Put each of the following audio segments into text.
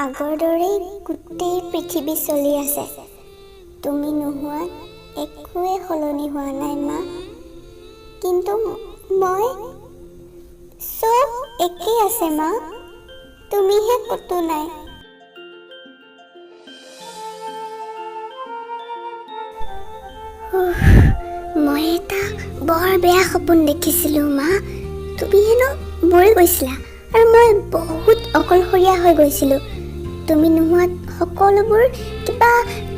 আগৰ দৰেই গোটেই পৃথিৱী চলি আছে। তুমি নোহোৱাত একোৱে সলনি হোৱা নাই মা। কিন্তু মই চব একেই আছে মা, তুমিহে ক'তো নাই। মই এটা বৰ বেয়া সপোন দেখিছিলোঁ মা। তুমি হেনো মৰি গৈছিলা আৰু মই বহুত অকলশৰীয়া হৈ গৈছিলোঁ। তুমি নোহোৱাত সকলোবোৰ কিবা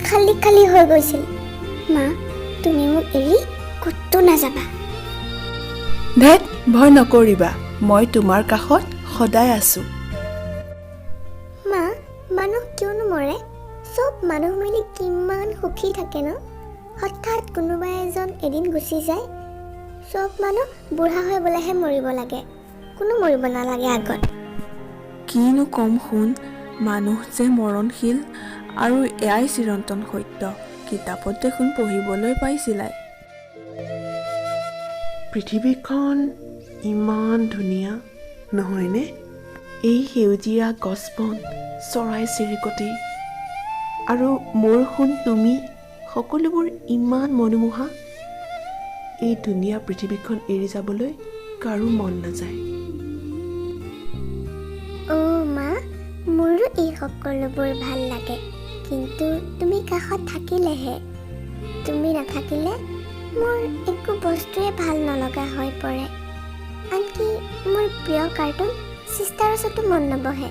খালী খালী হৈ গৈছিল। মা, তুমি মোক এৰি ক'তো নাযাবা। ধেত, ভয় নকৰিবা, মই তোমাৰ কাষত সদায় আছোঁ। মা, মানুহ কিয়নো মৰে? চব মানুহ মিলি কিমান সুখী থাকে ন? হঠাৎ কোনোবা এজন এদিন গুচি যায়। চব মানুহ বুঢ়া হৈ গ'লেহে মৰিব লাগে, কোনো মৰিব নালাগে আগত। কিনো কম শুন, মানুহ যে মৰণশীল আৰু এয়াই চিৰন্তন সত্য। কিতাপত দেখোন পঢ়িবলৈ পাইছিলাই। পৃথিৱীখন ইমান ধুনীয়া নহয়নে? এই সেউজীয়া গছ-বন, চৰাই-চিৰিকটি আৰু মোৰ সোণ তুমি, সকলোবোৰ ইমান মনোমোহা। এই ধুনীয়া পৃথিৱীখন এৰি যাবলৈ কাৰো মন নাযায়। মা, মোৰো এই সকলোবোৰ ভাল লাগে, কিন্তু তুমি কাষত থাকিলেহে। তুমি নাথাকিলে মোৰ একো বস্তুৱে ভাল নলগা হৈ পৰে। আনকি মোৰ প্ৰিয় কাৰ্টুন চিষ্টাৰছতো মন নবহে।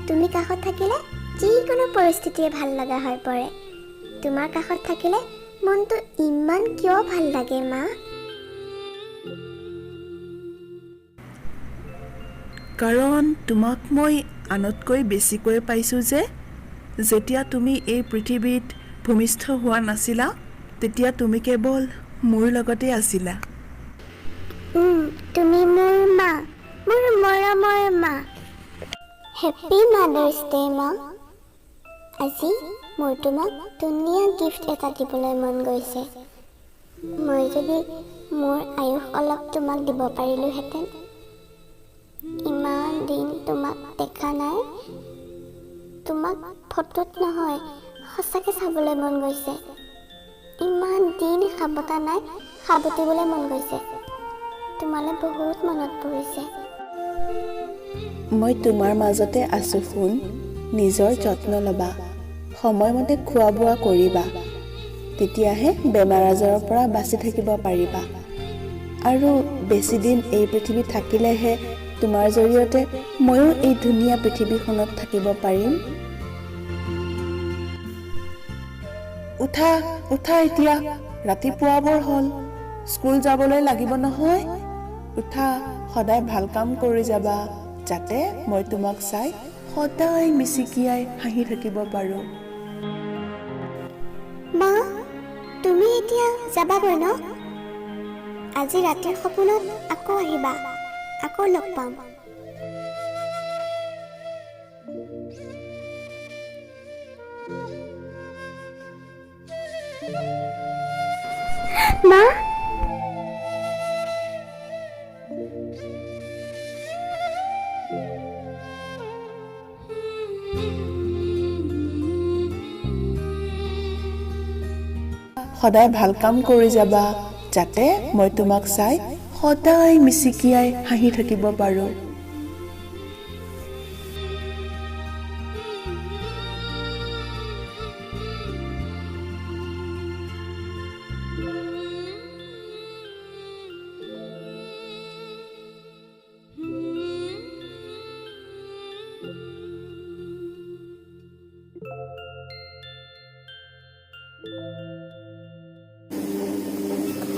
তুমি কাষত থাকিলে যিকোনো পৰিস্থিতিয়ে ভাল লগা হৈ পৰে। তোমাৰ কাষত থাকিলে মনটো ইমান কিয় ভাল লাগে মা? কাৰণ তোমাক মই আনতকৈ বেছিকৈ পাইছোঁ যে। যেতিয়া তুমি এই পৃথিৱীত ভূমিষ্ঠ হোৱা নাছিলা, তেতিয়া তুমি কেৱল মোৰ লগতে আছিলা। তুমি মোৰ মা, মোৰ মৰমৰ মা। হেপ্পী মাদাৰ্ছ ডে মা। আজি মোৰ তোমাক ধুনীয়া গিফ্ট এটা দিবলৈ মন গৈছে। মই যদি মোৰ আয়ুস অলপ তোমাক দিব পাৰিলোহেঁতেন। ইমান দিন তোমাক দেখা নাই। তোমাক ফটোত নহয়, সঁচাকৈ চাবলৈ মন গৈছে। ইমান দিন সাবতা নাই, সাবতিবলৈ মন গৈছে। তোমালৈ বহুত মনত পৰিছে। মই তোমাৰ মাজতে আছোঁ শুন। নিজৰ যত্ন ল'বা, সময়মতে খোৱা বোৱা কৰিবা, তেতিয়াহে বেমাৰ আজাৰৰ পৰা বাচি থাকিব পাৰিবা। আৰু বেছিদিন এই পৃথিৱীত থাকিলেহে তোমাৰ জৰিয়তে ময়ো এই ধুনীয়া পৃথিৱীখনত থাকিব পাৰিম। উঠা উঠা, এতিয়া ৰাতিপুৱাবৰ হ'ল, স্কুল যাবলৈ লাগিব নহয়। উঠা, সদায় ভাল কাম কৰি যাবা, যাতে মই তোমাক চাই সদায় মিচিকিয়াই হাঁহি থাকিব পাৰোঁ। মা, তুমি এতিয়া যাবাগৈ ন? আজি ৰাতিৰ সপোনত আকৌ আহিবা, আকৌ লগ পাম। মা, সদায় ভাল কাম কৰি যাবা, যাতে মই তোমাক চাই সদায় মিচিকিয়াই হাঁহি থাকিব পাৰোঁ।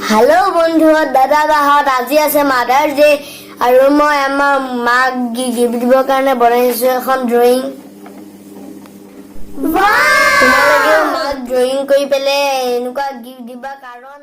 হেল্ল' বন্ধুহঁত, দাদা বাহঁত, আজি আছে মাদাৰ্ছ ডে আৰু মই আমাৰ মাক গিফ্ট দিবৰ কাৰণে বনাইছোঁ এখন ড্ৰয়িং। তোমালোকেও মাক ড্ৰয়িং কৰি পেলাই এনেকুৱা গিফ্ট দিবা, কাৰণ